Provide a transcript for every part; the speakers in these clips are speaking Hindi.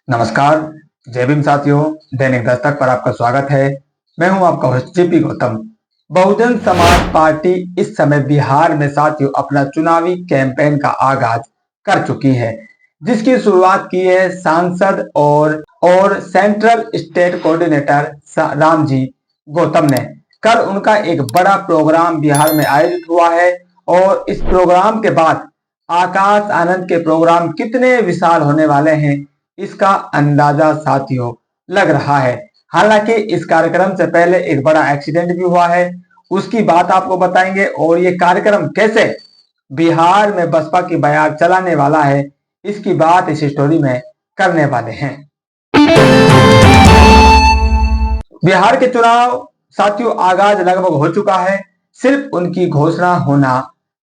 नमस्कार। जय भीम साथियों, दैनिक दस्तक पर आपका स्वागत है। मैं हूं आपका host JP Gautam. Bahujan Samaj party इस समय बिहार में साथियों अपना चुनावी कैंपेन का आगाज कर चुकी है, जिसकी शुरुआत की है सांसद और central state coordinator Ramji Gautam ने। कल उनका एक बड़ा प्रोग्राम बिहार में आयोजित हुआ है और इस प्रोग्राम के बाद आकाश आनंद के प्रोग्राम कितने विशाल होने वाले हैं, इसका अंदाजा साथियों लग रहा है। हालांकि इस कार्यक्रम से पहले एक बड़ा एक्सीडेंट भी हुआ है, उसकी बात आपको बताएंगे और ये कार्यक्रम कैसे बिहार में बसपा की बयार चलाने वाला है, इसकी बात इस स्टोरी में करने वाले हैं। बिहार के चुनाव साथियों आगाज लगभग हो चुका है, सिर्फ उनकी घोषणा होना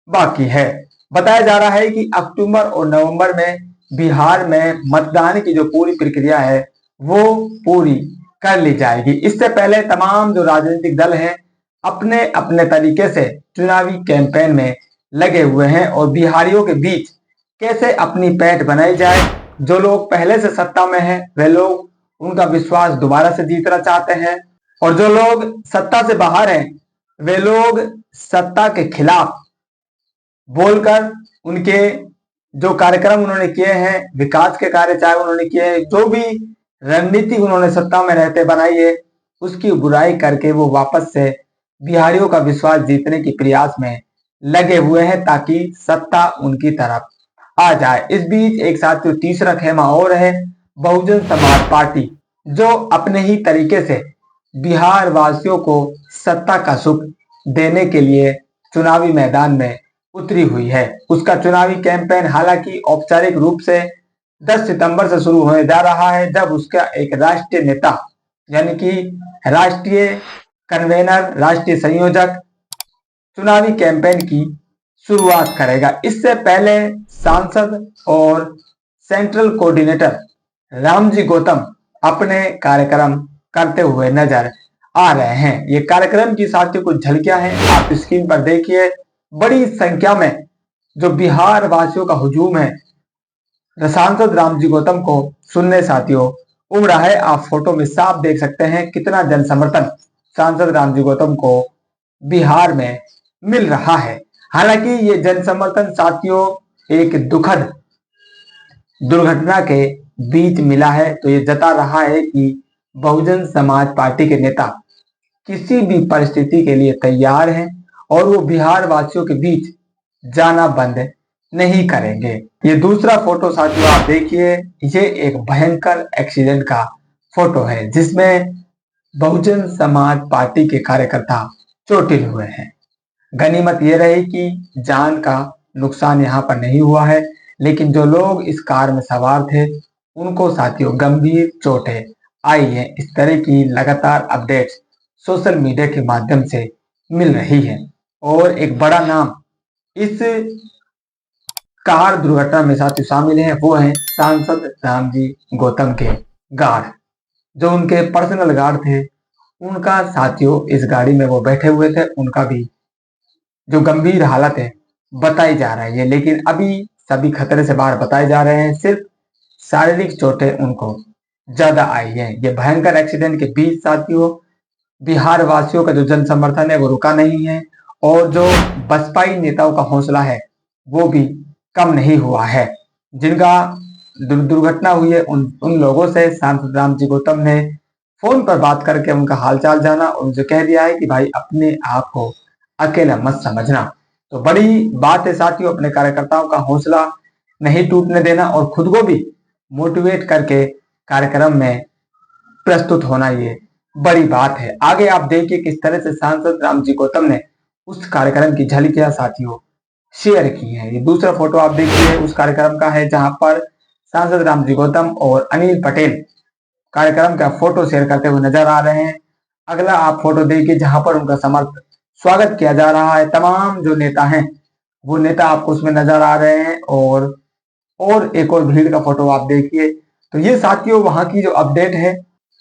बाकी है। बताया जा रहा है कि अक्टूबर और नवंबर में बिहार में मतदान की जो पूरी प्रक्रिया है वो पूरी कर ली जाएगी। इससे पहले तमाम जो राजनीतिक दल हैं अपने अपने तरीके से चुनावी कैंपेन में लगे हुए हैं और बिहारियों के बीच कैसे अपनी पैठ बनाई जाए। जो लोग पहले से सत्ता में हैं वे लोग उनका विश्वास दोबारा से जीतना चाहते हैं और जो लोग सत्ता से बाहर हैं वे लोग सत्ता के खिलाफ बोलकर उनके जो कार्यक्रम उन्होंने किए हैं, विकास के कार्य चाहे उन्होंने किए हैं, जो भी रणनीति उन्होंने सत्ता में रहते बनाई है, उसकी बुराई करके वो वापस से बिहारियों का विश्वास जीतने की प्रयास में लगे हुए हैं ताकि सत्ता उनकी तरफ आ जाए। इस बीच एक साथियों तीसरा खेमा और है, बहुजन समाज पार्टी, जो अपने ही तरीके से बिहार वासियों को सत्ता का सुख देने के लिए चुनावी मैदान में उतरी हुई है। उसका चुनावी कैंपेन हालांकि औपचारिक रूप से 10 सितंबर से शुरू होने जा रहा है, जब उसका एक राष्ट्रीय नेता यानी कि राष्ट्रीय कन्वेनर, राष्ट्रीय संयोजक चुनावी कैंपेन की शुरुआत करेगा। इससे पहले सांसद और सेंट्रल कोऑर्डिनेटर रामजी गौतम अपने कार्यक्रम करते हुए नजर आ रहे हैं। ये कार्यक्रम की साथियों कुछ झलकियां हैं, आप स्क्रीन पर देखिए। बड़ी संख्या में जो बिहार वासियों का हुजूम है सांसद रामजी गौतम को सुनने साथियों उमड़ा है। आप फोटो में साफ देख सकते हैं कितना जन समर्थन सांसद रामजी गौतम को बिहार में मिल रहा है। हालांकि ये जन समर्थन साथियों एक दुखद दुर्घटना के बीच मिला है, तो ये जता रहा है कि बहुजन समाज पार्टी के नेता किसी भी परिस्थिति के लिए तैयार हैं और वो बिहार वासियों के बीच जाना बंद नहीं करेंगे। ये दूसरा फोटो साथियों आप देखिए, ये एक भयंकर एक्सीडेंट का फोटो है जिसमें बहुजन समाज पार्टी के कार्यकर्ता चोटिल हुए हैं। गनीमत ये रही कि जान का नुकसान यहाँ पर नहीं हुआ है, लेकिन जो लोग इस कार में सवार थे उनको साथियों गंभीर चोटें आई हैं। इस तरह की लगातार अपडेट्स सोशल मीडिया के माध्यम से मिल रही है और एक बड़ा नाम इस कार दुर्घटना में साथियों शामिल हैं, वो हैं सांसद रामजी गौतम के गार्ड। जो उनके पर्सनल गार्ड थे उनका साथियों इस गाड़ी में वो बैठे हुए थे, उनका भी जो गंभीर हालत है बताई जा रही है, लेकिन अभी सभी खतरे से बाहर बताए जा रहे हैं। सिर्फ शारीरिक चोटें उनको ज्यादा आई है। ये भयंकर एक्सीडेंट के बीच साथियों बिहार वासियों का जो जन समर्थन है वो रुका नहीं है और जो बसपाई नेताओं का हौसला है वो भी कम नहीं हुआ है। जिनका दुर्घटना हुई है उन लोगों से सांसद रामजी गौतम ने फोन पर बात करके उनका हालचाल जाना और उनसे कह दिया है कि भाई अपने आप को अकेला मत समझना। तो बड़ी बात है साथियों, अपने कार्यकर्ताओं का हौसला नहीं टूटने देना और खुद को भी मोटिवेट करके कार्यक्रम में प्रस्तुत होना, ये बड़ी बात है। आगे आप देखिए किस तरह से सांसद रामजी गौतम ने उस कार्यक्रम की झलकियां साथियों शेयर की है। ये दूसरा फोटो आप देखिए उस कार्यक्रम का है जहां पर सांसद रामजी गौतम और अनिल पटेल कार्यक्रम का फोटो शेयर करते हुए नजर आ रहे हैं। अगला आप फोटो देखिए जहां पर उनका स्वागत किया जा रहा है। तमाम जो नेता हैं वो नेता आपको उसमें नजर आ रहे हैं और एक और भीड़ का फोटो आप देखिए। तो ये साथियों वहां की जो अपडेट है,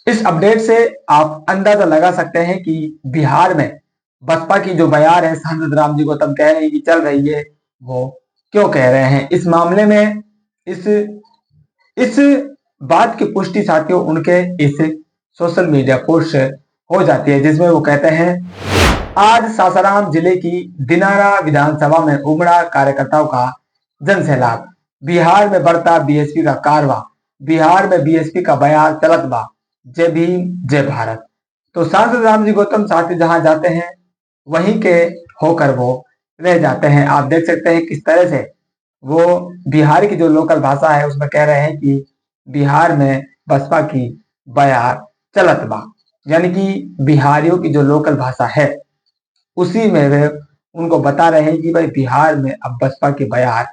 इस अपडेट से आप अंदाजा लगा सकते हैं कि बिहार में बसपा की जो बयार है सांसद रामजी गौतम कह रहे हैं कि चल रही है, वो क्यों कह रहे हैं। इस मामले में इस बात की पुष्टि साथियों उनके इस सोशल मीडिया पोस्ट से हो जाती है, जिसमें वो कहते हैं, आज सासाराम जिले की दिनारा विधानसभा में उमड़ा कार्यकर्ताओं का जनसैलाब। बिहार में बढ़ता बीएसपी का कारवा, बिहार में बीएसपी का बयान चलत बा, जय भीम जय भारत। तो सांसद रामजी गौतम साथी जहां जाते हैं वहीं के होकर वो रह जाते हैं। आप देख सकते हैं किस तरह से वो बिहार की जो लोकल भाषा है उसमें कह रहे हैं कि बिहार में बसपा की बयार चलत बा, यानी कि बिहारियों की जो लोकल भाषा है उसी में वे उनको बता रहे हैं कि भाई बिहार में अब बसपा की बयार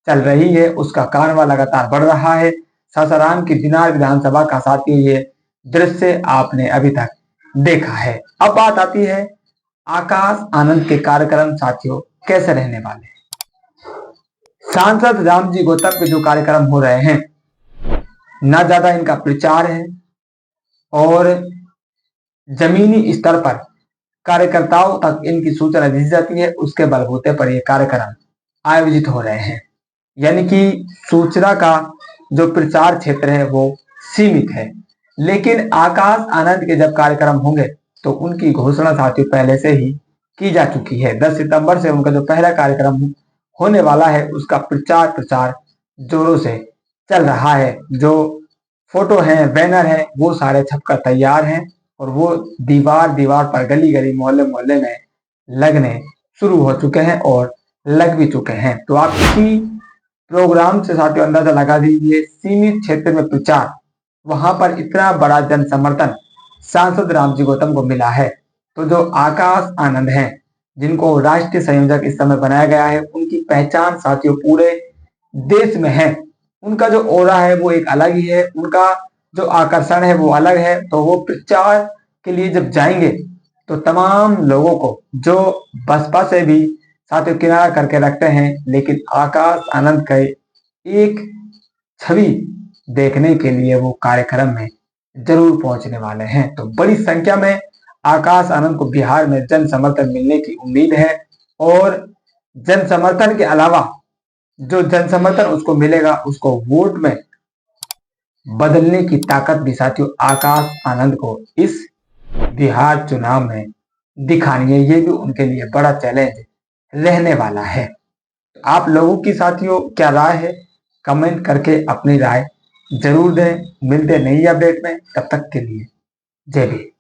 चल रही है, उसका कारवां लगातार बढ़ रहा है। सासाराम की दिनार विधानसभा का साथियों ये दृश्य आपने अभी तक देखा है। अब बात आती है आकाश आनंद के कार्यक्रम साथियों कैसे रहने वाले हैं। सांसद रामजी गौतम के जो कार्यक्रम हो रहे हैं, ना ज्यादा इनका प्रचार है और जमीनी स्तर पर कार्यकर्ताओं तक इनकी सूचना दी जाती है, उसके बलबूते पर ये कार्यक्रम आयोजित हो रहे हैं। यानी कि सूचना का जो प्रचार क्षेत्र है वो सीमित है। लेकिन आकाश आनंद के जब कार्यक्रम होंगे तो उनकी घोषणा साथियों पहले से ही की जा चुकी है। 10 सितंबर से उनका जो पहला कार्यक्रम होने वाला है उसका प्रचार जोरों से चल रहा है। जो फोटो है, बैनर है, वो सारे छपकर तैयार हैं और वो दीवार दीवार पर, गली गली, मोहल्ले मोहल्ले में लगने शुरू हो चुके हैं और लग भी चुके हैं। तो आप इसी प्रोग्राम से साथियों अंदाजा लगा दीजिए, सीमित क्षेत्र में प्रचार, वहां पर इतना बड़ा जन समर्थन सांसद रामजी गौतम को मिला है। तो जो आकाश आनंद हैं, जिनको राष्ट्रीय संयोजक इस समय बनाया गया है, उनकी पहचान साथियों पूरे देश में है। उनका जो ओरा है वो एक अलग ही है, उनका जो आकर्षण है वो अलग है। तो वो प्रचार के लिए जब जाएंगे तो तमाम लोगों को जो बसपा से भी साथियों किनारा करके रखते हैं, लेकिन आकाश आनंद का एक छवि देखने के लिए वो कार्यक्रम में जरूर पहुंचने वाले हैं। तो बड़ी संख्या में आकाश आनंद को बिहार में जन समर्थन मिलने की उम्मीद है और जन समर्थन के अलावा जो जन समर्थन उसको मिलेगा उसको वोट में बदलने की ताकत भी साथियों आकाश आनंद को इस बिहार चुनाव में दिखानी है। ये भी उनके लिए बड़ा चैलेंज रहने वाला है। आप लोगों की साथियों क्या राय है, कमेंट करके अपनी राय जरूर दें। मिलते नई अपडेट में, तब तक के लिए जय भीम।